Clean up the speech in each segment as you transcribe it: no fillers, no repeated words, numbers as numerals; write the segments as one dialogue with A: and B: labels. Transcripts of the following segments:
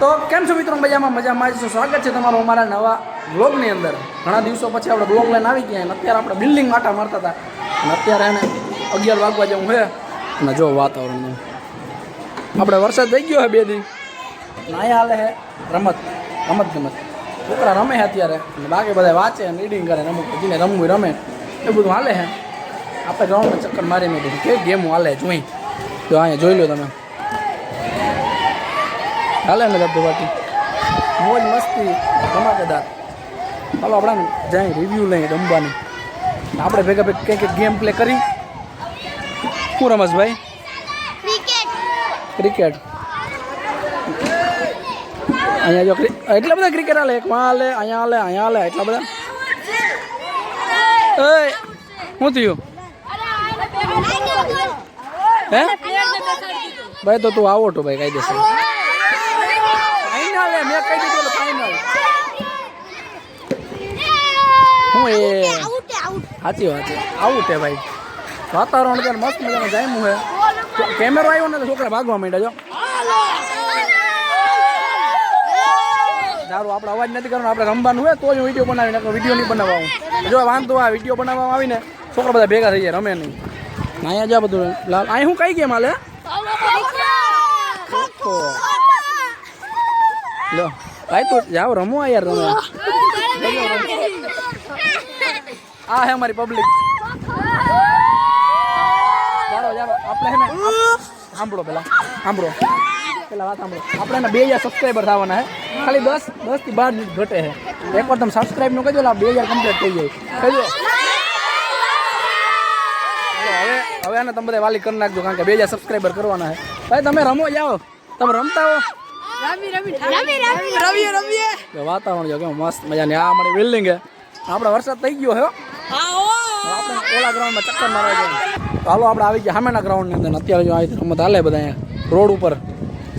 A: તો કેમ છો મિત્રો? મજામાં છું. સ્વાગત છે તમારું અમારા નવા વ્લોગની અંદર. ઘણા દિવસો પછી આપણે વ્લોગ લઈને આવી ગયા અને અત્યારે આપણે બિલ્ડિંગ આટા મારતા હતા અને અત્યારે એને 11 વાગવા જેવું છે અને જો વાતાવરણ આપણે વરસાદ થઈ ગયો છે 2 દિન અને અહીંયા હાલે છે રમત છોકરા રમે છે અત્યારે અને બાકી બધા વાંચે અને રીડિંગ કરે અમુક જેને રમવું રમે એ બધું હાલે છે. આપણે ગ્રાઉન્ડમાં ચક્કર મારીને બધું કે ગેમ હાલે જોઈ તો અહીંયા જોઈ લો તમે હાલે ને બધું બાકી મોજ મસ્તી ધમાકેદાર. ચાલો આપણે જાય રિવ્યૂ લઈએ રમવાની. આપણે ભેગા કંઈક ગેમ પ્લે કરી. શું રમશભાઈ? ક્રિકેટ. અહીંયા જો એટલા બધા ક્રિકેટ હાલે, એકમાં હાલે, અહીંયા હાલે એટલા બધા. એ શું થયું હે ભાઈ? તો તું આવો તો ભાઈ કાયદેસર ફાઇનલ મેં કહી દીધું ફાઇનલ. હું એ સાચી વાત છે, આવું છે ભાઈ. વાતાવરણ અત્યારે મસ્ત મજાનું જામ્યું છે. કેમેરો આવ્યો ને તો છોકરા ભાગવા માંડ્યા. જો સારું આપણે અવાજ નથી કરવાનો, આપણે રમવાનું હોય તો જ વિડીયો બનાવીને વિડીયો નહીં બનાવવા. જો વાંધો આ વિડીયો બનાવવામાં આવીને છોકરા બધા ભેગા થઈ જાય, રમે નહીં. અહીંયા જા બધું લાલ. અહીં હું કઈ ગેમ હાલે? લો ભાઈ તો જાઓ રમો યાર તમે. આ હે અમારી પબ્લિક. ચાલો આપણે હે ને સાંભળો પેલા વાત સાંભળો. આપણે એને 2000 સબસ્ક્રાઈબર થવાના હે. ખાલી 10 થી 12 મિનિટ ઘટે છે. એકવાર તમે સબસ્ક્રાઈબ નું કહેજો, 2000 કમ્પ્લીટ થઈ જાય. કહેજો હવે આને તમે બધા વાલી કરી નાખજો, કારણ કે 2000 સબસ્ક્રાઈબર કરવાના છે. ભાઈ તમે રમો જાઓ, તમે રમતા હો. વાતાવરણ જો કેવું મસ્ત મજાની. આ અમારી બિલ્ડિંગ છે. આપણે વરસાદ થઈ ગયો છે. આપણે ઓલા ગ્રાઉન્ડમાં ચક્કર મારવા જાય. હાલો આપણે આવી ગયા સામેના ગ્રાઉન્ડની અંદર. અત્યારે જો આવી રમત હાલે બધા અહીંયા રોડ ઉપર.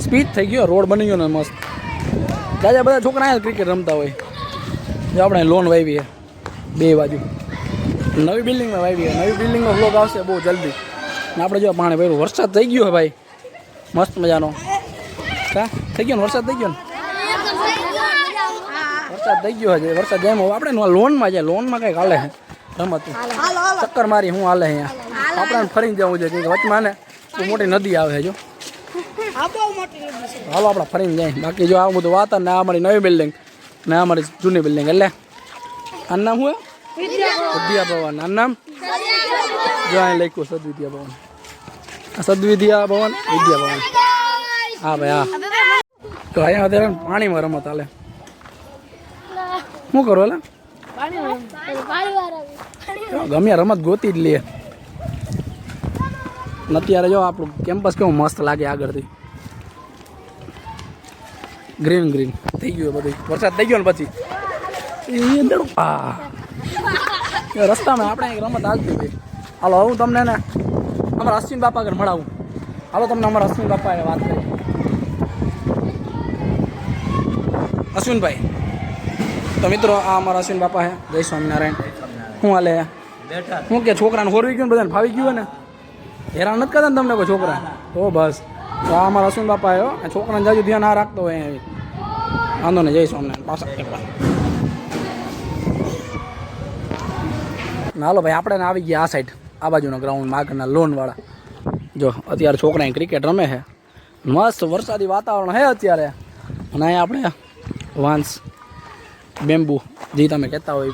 A: સ્પીડ થઈ ગયો, રોડ બની ગયો ને મસ્ત. જાજા બધા છોકરા અહીંયા ક્રિકેટ રમતા હોય. જો આપણે લોન વાવી છે 2 બાજુ. નવી બિલ્ડિંગમાં વાવી છે. નવી બિલ્ડિંગમાં વ્લોગ આવશે બહુ જલ્દી. ને આપણે જો પાણી ભર્યું. વરસાદ થઈ ગયો છે ભાઈ મસ્ત મજાનો. હા થઈ ગયો ને? વરસાદ થઈ ગયો ને? વરસાદ થઈ ગયો છે. વરસાદ જેમ આપણે લોનમાં જાય. લોનમાં કંઈક હાલે છે રમત. ચક્કર મારી શું હાલે અહીંયા. આપણે ફરીને જવું છે કે વચમાં ને મોટી નદી આવે છે. જો હાલો આપણે ફરીને જાય. બાકી જો આવું બધું વાતાવરણ. આ અમારી નવી બિલ્ડિંગ ને અમારી જૂની બિલ્ડિંગ. એટલે આનું નામ શું? વિદ્યા ભવન. આનું નામ જો અહીં લખ્યું સદવિદ્યા ભવન. સદવિદ્યા ભવન, વિદ્યા ભવન. હા ભાઈ હા. તો અહીંયા અત્યારે પાણીમાં રમત હાલે. શું કરો? એટલે ગમે રમત ગોતી જ લે. અત્યારે જો આપણું કેમ્પસ કેવું મસ્ત લાગે આગળથી. ગ્રીન થઈ ગયું બધું. વરસાદ થઈ ગયો ને પછી રસ્તામાં આપણે એક રમત હાલતી હોય. હાલો હું તમને ને અમારા અશ્વિન બાપા આગળ મળાવું. હાલો તમને અમારા અશ્વિન બાપાએ વાત કરી. અશ્વિનભાઈ તો મિત્રો આ અમારા અશ્વિન બાપા હે. જય સ્વામિનારાયણ. શું હાલે? શું કે છોકરાને હોરવી ગયું ને બધાને ફાવી ગયું ને? હેરાન નથી કરતા ને તમને કોઈ છોકરા? તો બસ તો આ અમારા અશ્વિન બાપા આવ્યો. છોકરાને જાજુ ધ્યાન આ રાખતો હોય વાંધો ને. જય સ્વામિનારાયણ. પાછા હાલો ભાઈ આપણે ને આવી ગયા આ સાઈડ, આ બાજુના ગ્રાઉન્ડમાં આગળના લોનવાળા. જો અત્યારે છોકરા ક્રિકેટ રમે છે. મસ્ત વરસાદી વાતાવરણ છે અત્યારે. અને અહીંયા આપણે વાંસ બેમ્બુ જે તમે કહેતા હોય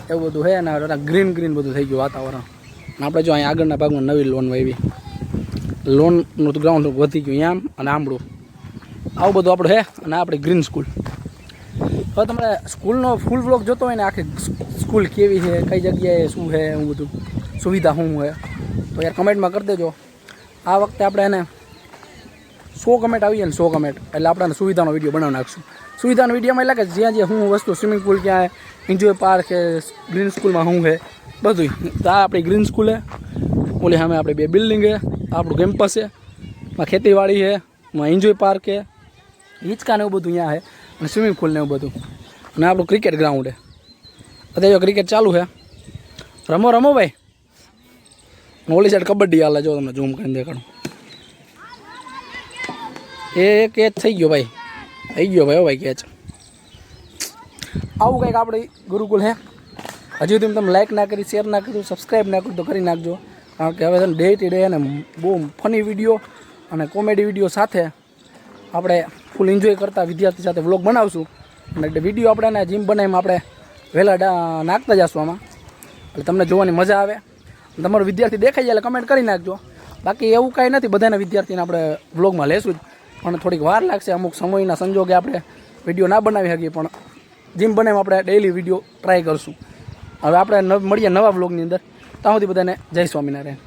A: એવું બધું છે ને. ગ્રીન બધું થઈ ગયું વાતાવરણ. આપણે જો અહીંયા આગળના ભાગમાં નવી લોન વાવી. લોનનું ગ્રાઉન્ડ વધી ગયું આમ અને આંબળું આવું બધું આપણું છે. અને આપણી ગ્રીન સ્કૂલ. હવે તમારે સ્કૂલનો ફૂલ વ્લોગ જોતો હોય ને આખી સ્કૂલ કેવી છે, કઈ જગ્યાએ શું છે, એવું બધું સુવિધા શું છે તો યાર કમેન્ટમાં કરી દેજો. આ વખતે આપણે એને 100 કમેન્ટ આવીએ ને 100 કમેન્ટ એટલે આપણે સુવિધાનો વિડીયો બનાવી નાખશું. સુવિધાનો વિડીયોમાં એટલે કે જ્યાં શું વસ્તુ, સ્વિમિંગ પુલ ક્યાં, એન્જોય પાર્ક છે, ગ્રીન સ્કૂલમાં શું છે બધું. તો આ આપણી ગ્રીન સ્કૂલ છે. ઓલી સામે આપણી 2 બિલ્ડિંગ છે. આપણું કેમ્પસ છે. એમાં ખેતીવાડી છે, એમાં એન્જોય પાર્ક છે, હિંચકા ને એવું બધું અહીંયા છે અને સ્વિમિંગ પુલ ને એવું બધું. અને આપણું ક્રિકેટ ગ્રાઉન્ડ છે. અત્યારે જો ક્રિકેટ ચાલુ છે. રમો ભાઈ. ઓલી સાઈડ કબડ્ડી હાલે. જો તમને ઝૂમ કરીને દેખાડું. એક થઈ ગયો ભાઈ. થઈ ગયો ભાઈ કેચ. આવું કંઈક આપણી ગુરુકુલ હે. હજુ સુધી તમે લાઈક ના કરી, શેર ના કર્યું, સબસ્ક્રાઈબ ના કર્યું તો કરી નાખજો. કારણ કે હવે ડે ટુ ડે અને બહુ ફની વિડીયો અને કોમેડી વિડીયો સાથે આપણે ફૂલ એન્જોય કરતા વિદ્યાર્થી સાથે વ્લોગ બનાવશું. અને વિડીયો આપણે એને જીમ બનાવીમાં આપણે વહેલા નાખતા જશું આમાં, એટલે તમને જોવાની મજા આવે. તમારો વિદ્યાર્થી દેખાઈ જાય એટલે કમેન્ટ કરી નાખજો. બાકી એવું કાંઈ નથી, બધાના વિદ્યાર્થીને આપણે વ્લોગમાં લેશું જ, પણ થોડીક વાર લાગશે. અમુક સમયના સંજોગે આપણે વિડીયો ના બનાવી શકીએ, પણ જીમ બનાવીમાં આપણે ડેઈલી વિડીયો ટ્રાય કરશું. હવે આપણે મળીએ નવા વ્લોગની અંદર. ત્યાં સુધી બધાને જય સ્વામિનારાયણ.